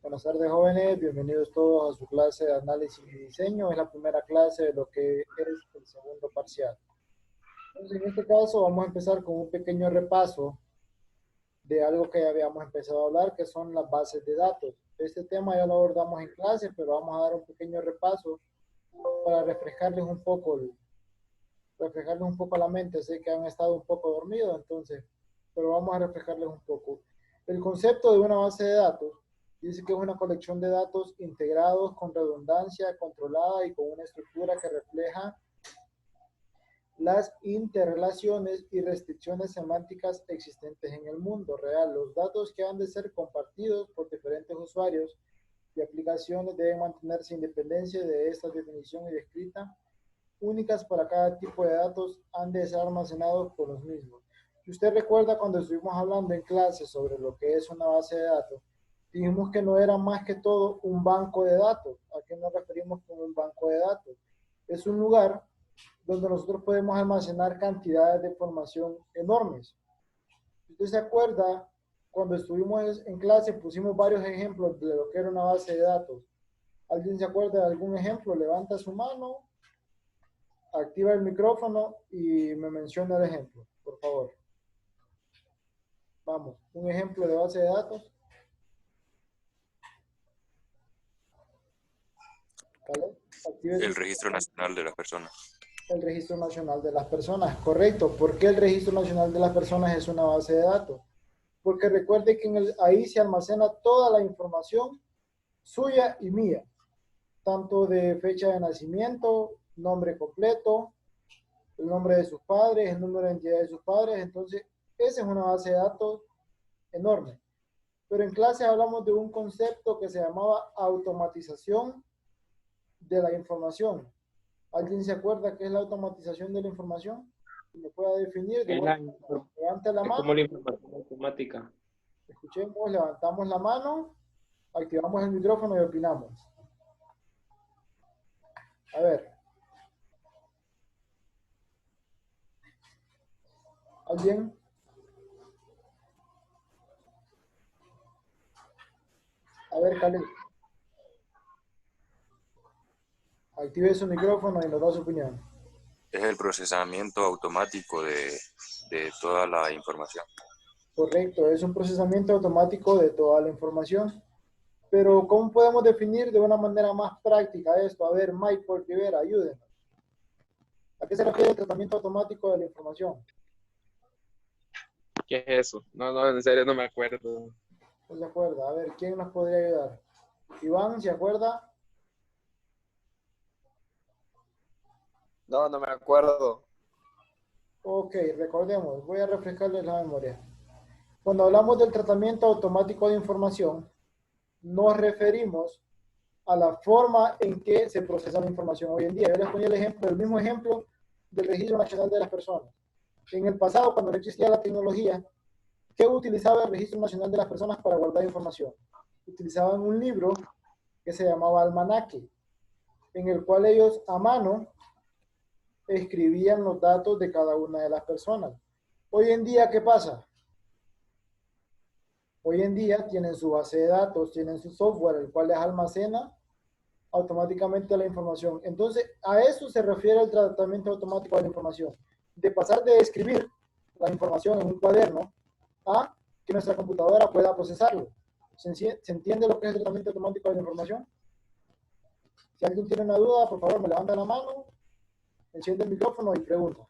Buenas tardes, jóvenes. Bienvenidos todos a su clase de análisis y diseño. Es la primera clase de lo que es el segundo parcial. Entonces, en este caso, vamos a empezar con un pequeño repaso de algo que ya habíamos empezado a hablar, que son las bases de datos. Este tema ya lo abordamos en clase, pero vamos a dar un pequeño repaso para refrescarles un poco la mente. Sé que han estado un poco dormidos, entonces, pero vamos a refrescarles un poco. El concepto de una base de datos dice que es una colección de datos integrados con redundancia, controlada y con una estructura que refleja las interrelaciones y restricciones semánticas existentes en el mundo real. Los datos que han de ser compartidos por diferentes usuarios y aplicaciones deben mantenerse independencia de esta definición y descrita únicas para cada tipo de datos han de ser almacenados por los mismos. Si usted recuerda cuando estuvimos hablando en clase sobre lo que es una base de datos, dijimos que no era más que todo un banco de datos. ¿A qué nos referimos con un banco de datos? Es un lugar donde nosotros podemos almacenar cantidades de información enormes. Si usted se acuerda, cuando estuvimos en clase pusimos varios ejemplos de lo que era una base de datos. ¿Alguien se acuerda de algún ejemplo? Levanta su mano, activa el micrófono y me menciona el ejemplo, por favor. Vamos, un ejemplo de base de datos. ¿Vale? Active El Registro Nacional de las Personas. el Registro Nacional de las Personas. Correcto. ¿Por qué el Registro Nacional de las Personas es una base de datos? Porque recuerde que ahí se almacena toda la información suya y mía, tanto de fecha de nacimiento, nombre completo, el nombre de sus padres, el número de identidad de sus padres. Entonces, esa es una base de datos enorme. Pero en clase hablamos de un concepto que se llamaba automatización de la información. ¿Alguien se acuerda qué es la automatización de la información? ¿Me puede definir? De Es, vuelta, la, levante la es como mano, la información automática. escuchemos, levantamos la mano, activamos el micrófono y opinamos. A ver, ¿alguien? A ver, Khalid, active su micrófono y nos da su opinión. Es el procesamiento automático de toda la información. Correcto, es un procesamiento automático de toda la información. Pero ¿cómo podemos definir de una manera más práctica esto? A ver, Mike por Rivera, ayúdenos. ¿A qué se refiere el tratamiento automático de la información? ¿Qué es eso? No, en serio no me acuerdo. ¿No se acuerda? A ver, ¿quién nos podría ayudar? Iván, ¿se acuerda? No me acuerdo. Ok, recordemos, voy a refrescarles la memoria. Cuando hablamos del tratamiento automático de información, nos referimos a la forma en que se procesa la información hoy en día. Yo les ponía el mismo ejemplo del Registro Nacional de las Personas. En el pasado, cuando no existía la tecnología, ¿qué utilizaba el Registro Nacional de las Personas para guardar información? Utilizaban un libro que se llamaba almanaque, en el cual ellos a mano escribían los datos de cada una de las personas. Hoy en día, ¿qué pasa? Hoy en día tienen su base de datos, tienen su software, el cual les almacena automáticamente la información. Entonces, a eso se refiere el tratamiento automático de la información. De pasar de escribir la información en un cuaderno a que nuestra computadora pueda procesarlo. ¿Se entiende lo que es el tratamiento automático de la información? Si alguien tiene una duda, por favor, me levanta la mano, enciende el micrófono y pregunta.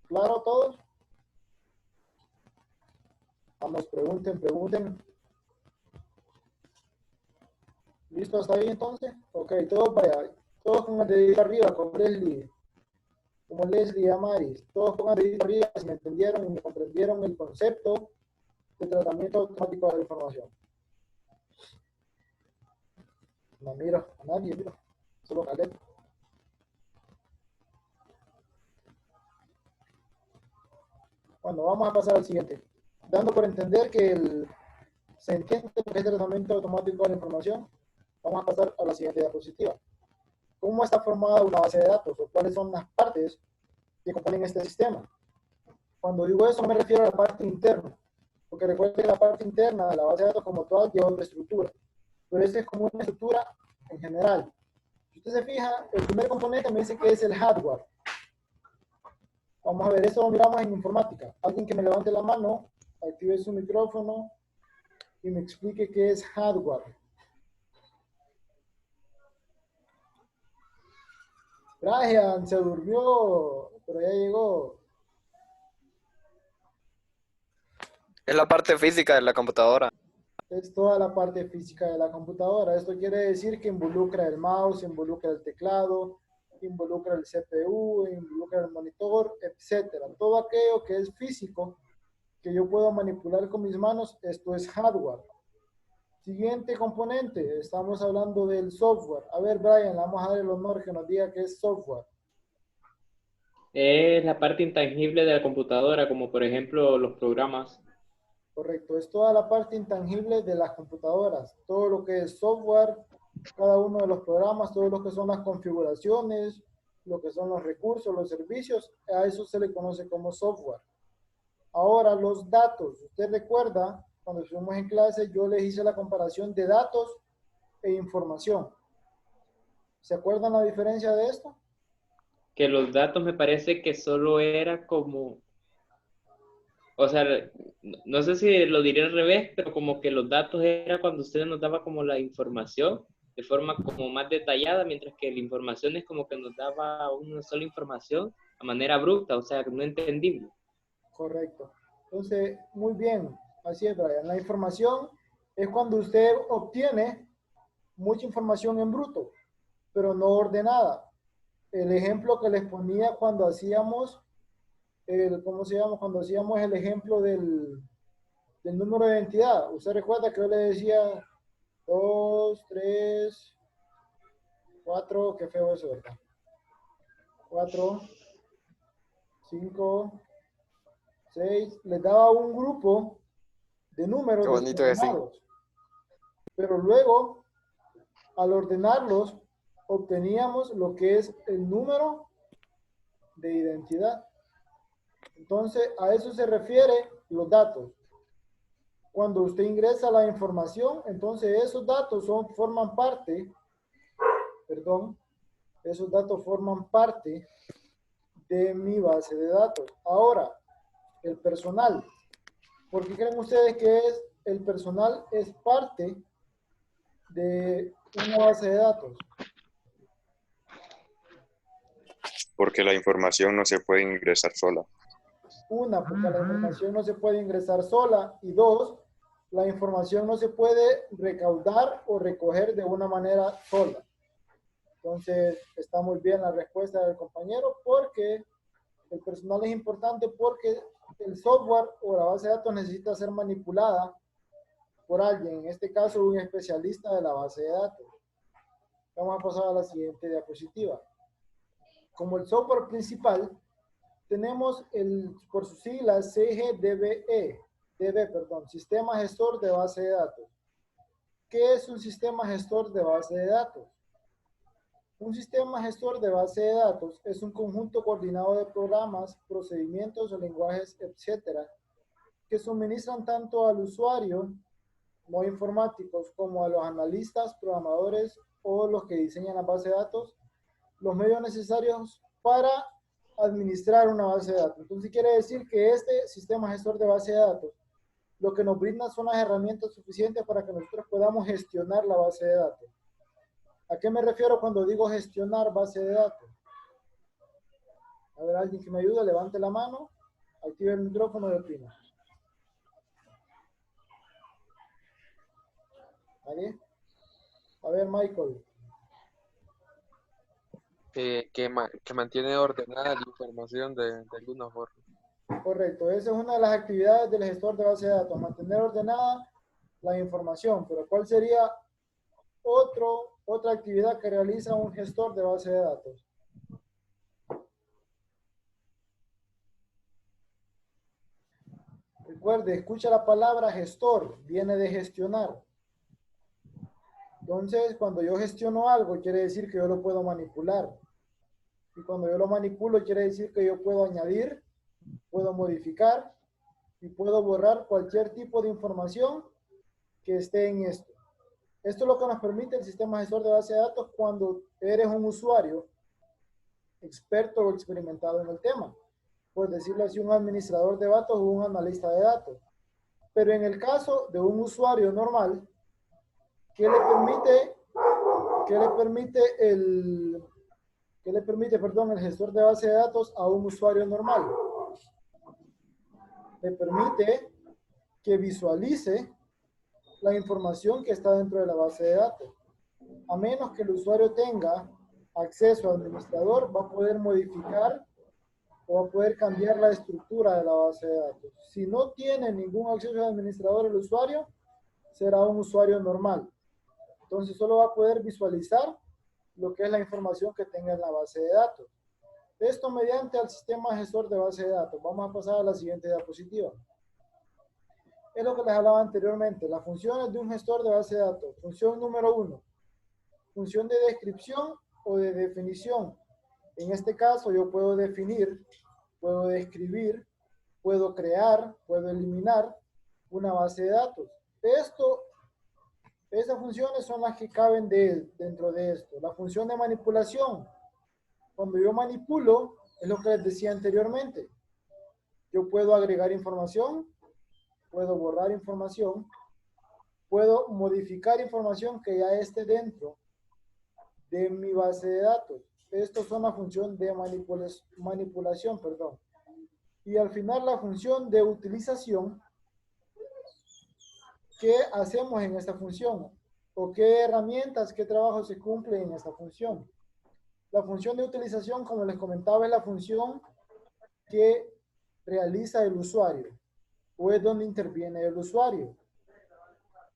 ¿Claro todos? Vamos, pregunten. ¿Listo hasta ahí entonces? Ok, todos con el dedito arriba, como Leslie Amaris, todos pongan el dedito arriba si me entendieron y me comprendieron el concepto de tratamiento automático de la información. No miro a nadie, miro, solo Caleb. Bueno, vamos a pasar al siguiente. Dando por entender que se entiende lo que es el tratamiento automático de la información, vamos a pasar a la siguiente diapositiva. ¿Cómo está formada una base de datos o cuáles son las partes que componen este sistema? Cuando digo eso, no me refiero a la parte interna, Porque recuerden que la parte interna de la base de datos como toda lleva otra estructura. Pero esta es como una estructura en general. Si usted se fija, el primer componente me dice que es el hardware. Vamos a ver, eso lo miramos en informática. Alguien que me levante la mano, active su micrófono y me explique qué es hardware. Brian se durmió, pero ya llegó. Es la parte física de la computadora. Es toda la parte física de la computadora. Esto quiere decir que involucra el mouse, involucra el teclado, involucra el CPU, involucra el monitor, etcétera. Todo aquello que es físico, que yo puedo manipular con mis manos, esto es hardware. Siguiente componente, estamos hablando del software. A ver, Brian, le vamos a dar el honor que nos diga qué es software. Es la parte intangible de la computadora, como por ejemplo los programas. Correcto, es toda la parte intangible de las computadoras. Todo lo que es software, cada uno de los programas, todo lo que son las configuraciones, lo que son los recursos, los servicios, a eso se le conoce como software. Ahora, los datos. Usted recuerda, cuando estuvimos en clase, yo les hice la comparación de datos e información. ¿Se acuerdan la diferencia de esto? Que los datos me parece que solo era como, o sea, no sé si lo diré al revés, pero como que los datos era cuando usted nos daba como la información de forma como más detallada, mientras que la información es como que nos daba una sola información a manera abrupta, o sea, no entendible. Correcto. Entonces, muy bien. Así es, Brian. La información es cuando usted obtiene mucha información en bruto, pero no ordenada. El ejemplo que les ponía cuando hacíamos ¿cómo se llama? Cuando hacíamos el ejemplo del número de identidad. Usted recuerda que yo le decía 2, 3, 4, qué feo eso, ¿verdad? 4, 5, 6, les daba un grupo de números Qué bonito es, sí. desordenados. Pero luego, al ordenarlos, obteníamos lo que es el número de identidad. Entonces, a eso se refiere los datos. Cuando usted ingresa la información, entonces esos datos forman parte, esos datos forman parte de mi base de datos. Ahora, el personal. ¿Por qué creen ustedes que el personal es parte de una base de datos? Porque la información no se puede ingresar sola. Una, porque la información no se puede ingresar sola. Y dos, la información no se puede recaudar o recoger de una manera sola. Entonces, está muy bien la respuesta del compañero porque el personal es importante porque el software o la base de datos necesita ser manipulada por alguien, en este caso un especialista de la base de datos. Vamos a pasar a la siguiente diapositiva. Como el software principal, tenemos por sus siglas CGDBE, Sistema Gestor de Base de Datos. ¿Qué es un sistema gestor de base de datos? Un sistema gestor de base de datos es un conjunto coordinado de programas, procedimientos o lenguajes, etcétera, que suministran tanto al usuario, no informáticos, como a los analistas, programadores o los que diseñan la base de datos, los medios necesarios para administrar una base de datos. Entonces quiere decir que este sistema gestor de base de datos lo que nos brinda son las herramientas suficientes para que nosotros podamos gestionar la base de datos. ¿A qué me refiero cuando digo gestionar base de datos? A ver, alguien que me ayude, levante la mano, active el micrófono y opina. ¿Vale? A ver, Michael. Que mantiene ordenada la información de alguna forma. Correcto, esa es una de las actividades del gestor de base de datos, mantener ordenada la información. Pero ¿cuál sería otra actividad que realiza un gestor de base de datos? Recuerde, escucha la palabra gestor, viene de gestionar. Entonces, cuando yo gestiono algo, quiere decir que yo lo puedo manipular. Y cuando yo lo manipulo, quiere decir que yo puedo añadir, puedo modificar y puedo borrar cualquier tipo de información que esté en esto. Esto es lo que nos permite el sistema gestor de base de datos cuando eres un usuario experto o experimentado en el tema. Por decirlo así, un administrador de datos o un analista de datos. Pero en el caso de un usuario normal, ¿qué le permite, el gestor de base de datos a un usuario normal? Le permite que visualice la información que está dentro de la base de datos. A menos que el usuario tenga acceso al administrador, va a poder modificar o va a poder cambiar la estructura de la base de datos. Si no tiene ningún acceso al administrador el usuario, será un usuario normal. Entonces solo va a poder visualizar lo que es la información que tenga en la base de datos. Esto mediante el sistema gestor de base de datos. Vamos a pasar a la siguiente diapositiva. Es lo que les hablaba anteriormente, las funciones de un gestor de base de datos. Función número 1, función de descripción o de definición. En este caso yo puedo definir, puedo describir, puedo crear, puedo eliminar una base de datos. Esas funciones son las que caben dentro de esto. La función de manipulación. Cuando yo manipulo, es lo que les decía anteriormente. Yo puedo agregar información, puedo borrar información, puedo modificar información que ya esté dentro de mi base de datos. Esto es una función de manipulación, perdón. Y al final la función de utilización. ¿Qué hacemos en esta función? ¿O qué herramientas, qué trabajo se cumple en esta función? La función de utilización, como les comentaba, es la función que realiza el usuario. O es donde interviene el usuario.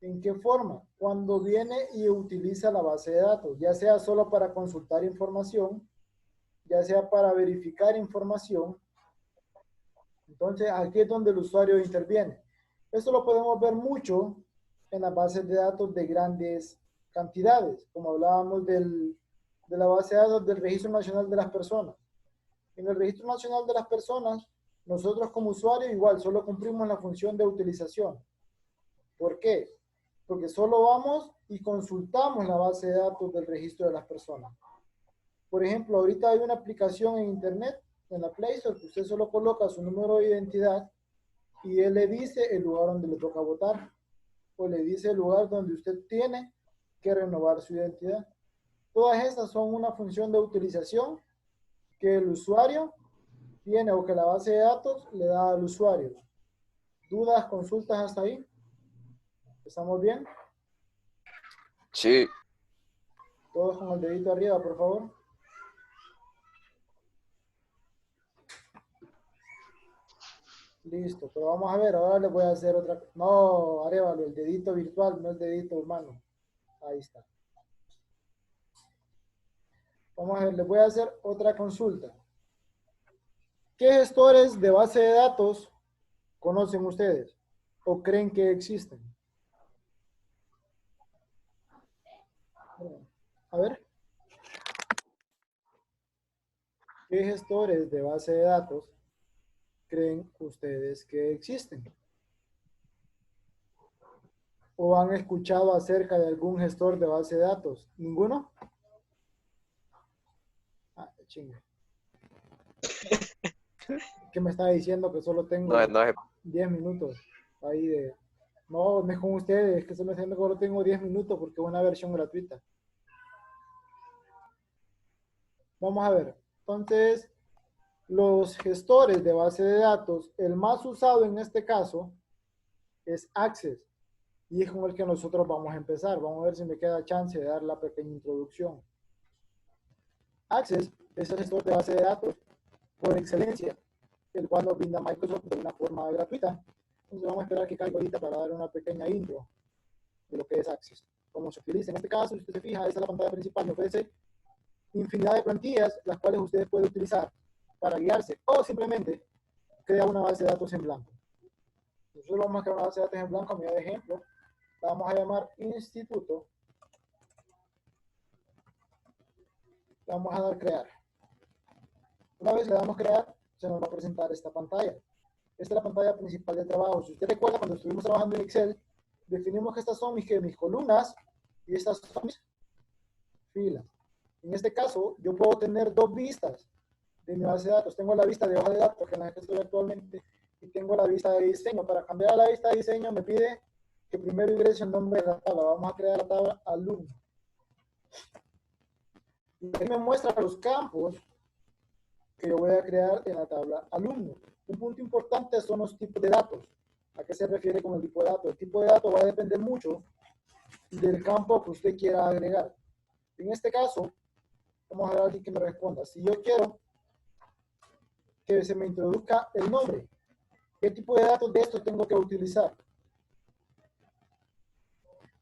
¿En qué forma? Cuando viene y utiliza la base de datos, ya sea solo para consultar información, ya sea para verificar información. Entonces, aquí es donde el usuario interviene. Esto lo podemos ver mucho en las bases de datos de grandes cantidades, como hablábamos de la base de datos del Registro Nacional de las Personas. En el Registro Nacional de las Personas, nosotros como usuarios igual solo cumplimos la función de utilización. ¿Por qué? Porque solo vamos y consultamos la base de datos del registro de las personas. Por ejemplo, ahorita hay una aplicación en internet, en la Play Store, que usted solo coloca su número de identidad y él le dice el lugar donde le toca votar, o le dice el lugar donde usted tiene que renovar su identidad. Todas estas son una función de utilización que el usuario tiene o que la base de datos le da al usuario. ¿Dudas, consultas hasta ahí? ¿Estamos bien? Sí. Todos con el dedito arriba, por favor. Listo, pero vamos a ver, ahora les voy a hacer otra. No, Arevalo, el dedito virtual, no el dedito humano. Ahí está. Vamos a ver, les voy a hacer otra consulta. ¿Qué gestores de base de datos conocen ustedes o creen que existen? A ver. ¿Qué gestores de base de datos creen ustedes que existen? ¿O han escuchado acerca de algún gestor de base de datos? ¿Ninguno? Ah, chingue. ¿Qué me está diciendo que solo tengo No es 10 minutos ahí de... No, no es con ustedes, es que se me está diciendo que solo tengo 10 minutos porque es una versión gratuita. Vamos a ver. Entonces, los gestores de base de datos, el más usado en este caso es Access. Y es con el que nosotros vamos a empezar. Vamos a ver si me queda chance de dar la pequeña introducción. Access es el gestor de base de datos por excelencia, el cual nos brinda Microsoft de una forma gratuita. Entonces vamos a esperar que caiga ahorita para dar una pequeña intro de lo que es Access. Cómo se utiliza. En este caso, si usted se fija, esta es la pantalla principal. Me ofrece infinidad de plantillas, las cuales usted puede utilizar para guiarse o simplemente crea una base de datos en blanco. Nosotros vamos a crear una base de datos en blanco a medida de ejemplo. La vamos a llamar instituto. Le vamos a dar crear. Una vez le damos crear, se nos va a presentar esta pantalla. Esta es la pantalla principal de trabajo. Si usted recuerda, cuando estuvimos trabajando en Excel, definimos que estas son mis columnas y estas son mis filas. En este caso, yo puedo tener dos vistas de mi base de datos. Tengo la vista de hoja de datos, que es la que estoy actualmente, y tengo la vista de diseño. Para cambiar a la vista de diseño me pide que primero ingrese el nombre de la tabla. Vamos a crear la tabla alumno. Y aquí me muestra los campos que yo voy a crear en la tabla alumno. Un punto importante son los tipos de datos. ¿A qué se refiere con el tipo de datos? El tipo de datos va a depender mucho del campo que usted quiera agregar. En este caso, vamos a ver a alguien que me responda. Si yo quiero que se me introduzca el nombre, ¿qué tipo de datos de estos tengo que utilizar?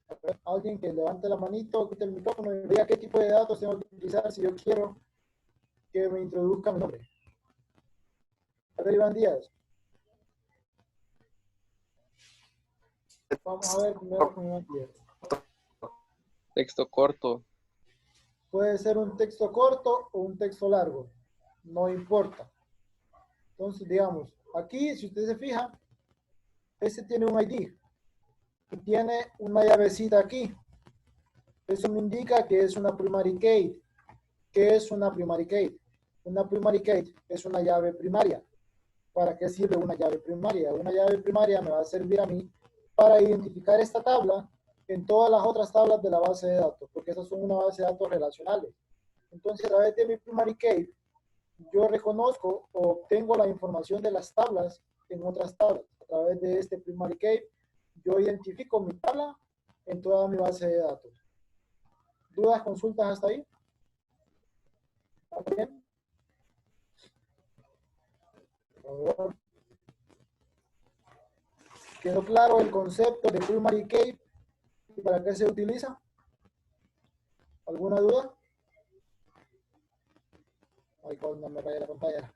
A ver, alguien que levante la manito, quite el micrófono y diga qué tipo de datos tengo que utilizar si yo quiero que me introduzca mi nombre. A ver, Iván Díaz. Vamos a ver primero con Iván Díaz. Texto corto. Puede ser un texto corto o un texto largo. No importa. Entonces, digamos, aquí, si usted se fija, este tiene un ID y tiene una llavecita aquí. Eso me indica que es una primary key. ¿Qué es una primary key? Una primary key es una llave primaria. ¿Para qué sirve una llave primaria? Una llave primaria me va a servir a mí para identificar esta tabla en todas las otras tablas de la base de datos, porque esas son una base de datos relacionales. Entonces, a través de mi primary key, yo reconozco o obtengo la información de las tablas en otras tablas. A través de este primary key, yo identifico mi tabla en toda mi base de datos. ¿Dudas, consultas hasta ahí? ¿Está bien? ¿Quedó claro el concepto de primary key y para qué se utiliza? ¿Alguna duda? Ay, cuando me raya la pantalla.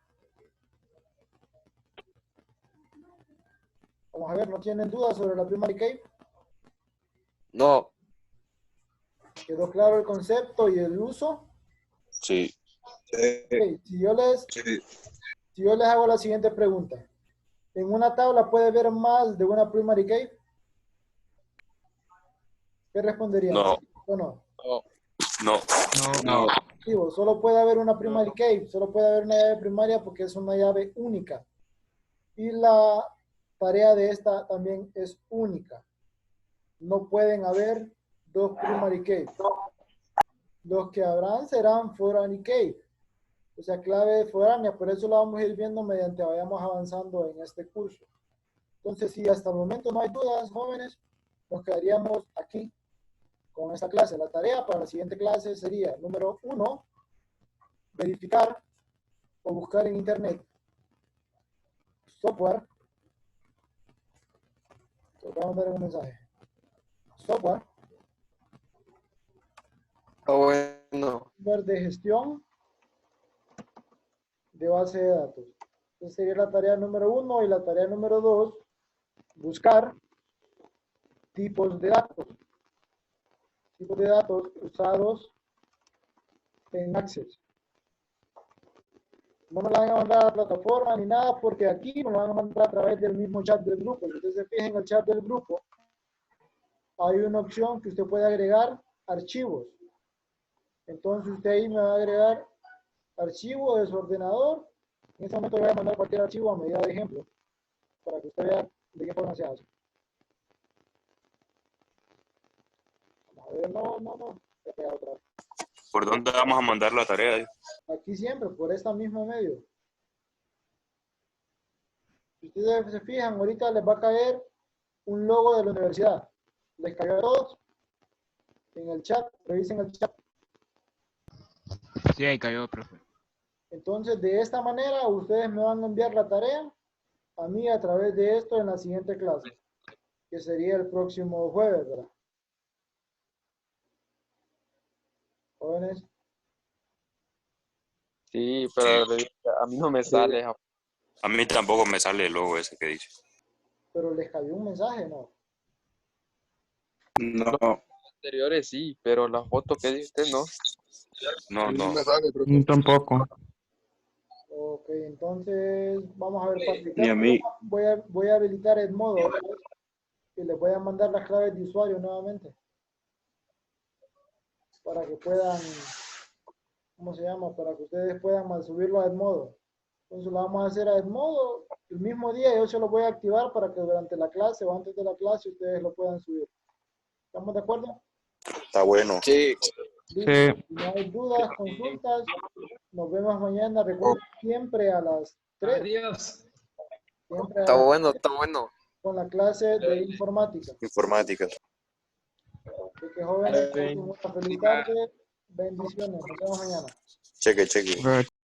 Vamos a ver, ¿no tienen dudas sobre la primary key? No. ¿Quedó claro el concepto y el uso? Sí. Okay, si yo les hago la siguiente pregunta. ¿En una tabla puede haber más de una primary key? ¿Qué responderían? No. ¿Sí o no? No. No. Digo, solo puede haber una primary key, solo puede haber una llave primaria porque es una llave única. Y la tarea de esta también es única. No pueden haber dos primary key. Los que habrán serán foreign key, o sea, clave foránea. Por eso lo vamos a ir viendo mediante vayamos avanzando en este curso. Entonces, si hasta el momento no hay dudas, jóvenes, nos quedaríamos aquí con esta clase. La tarea para la siguiente clase sería, número 1, verificar o buscar en internet software. Te voy a mandar un mensaje. Software Bueno. de gestión de base de datos. Esa sería la tarea número 1 y la tarea número 2, buscar tipos de datos. Tipos de datos usados en Access. No me la van a mandar a la plataforma ni nada porque aquí me lo van a mandar a través del mismo chat del grupo. Si usted se fija en el chat del grupo, hay una opción que usted puede agregar archivos. Entonces usted ahí me va a agregar archivo de su ordenador. En este momento le voy a mandar cualquier archivo a medida de ejemplo para que usted vea de qué forma se hace. A ver, no. Voy a pegar otra vez. ¿Por dónde vamos a mandar la tarea? Aquí siempre, por esta mismo medio. Si ustedes se fijan, ahorita les va a caer un logo de la universidad. Les cayó a todos en el chat, revisen el chat. Sí, ahí cayó, profe. Entonces, de esta manera, ustedes me van a enviar la tarea a mí a través de esto en la siguiente clase, que sería el próximo jueves, ¿verdad? Jóvenes. Sí, pero a mí no me sale. A mí tampoco me sale el logo ese que dice. Pero les cayó un mensaje, ¿no? No. Los anteriores sí, pero la foto que dice usted no. No. Tampoco. Ok, entonces vamos a ver, para Ni a mí. voy a habilitar el modo y les voy a mandar las claves de usuario nuevamente para que puedan, ¿cómo se llama? Para que ustedes puedan subirlo a Edmodo. Entonces lo vamos a hacer a Edmodo el mismo día. Yo se lo voy a activar para que durante la clase o antes de la clase ustedes lo puedan subir. ¿Estamos de acuerdo? Está bueno. Sí, Listo. Sí. Si no hay dudas, consultas, nos vemos mañana. Recuerden siempre a las 3. Adiós. Siempre a está las bueno, está bueno. con la clase de informática. Informática. Así que jóvenes, pasen una feliz tarde. Bendiciones. Nos vemos mañana. Cheque, cheque. Bueno,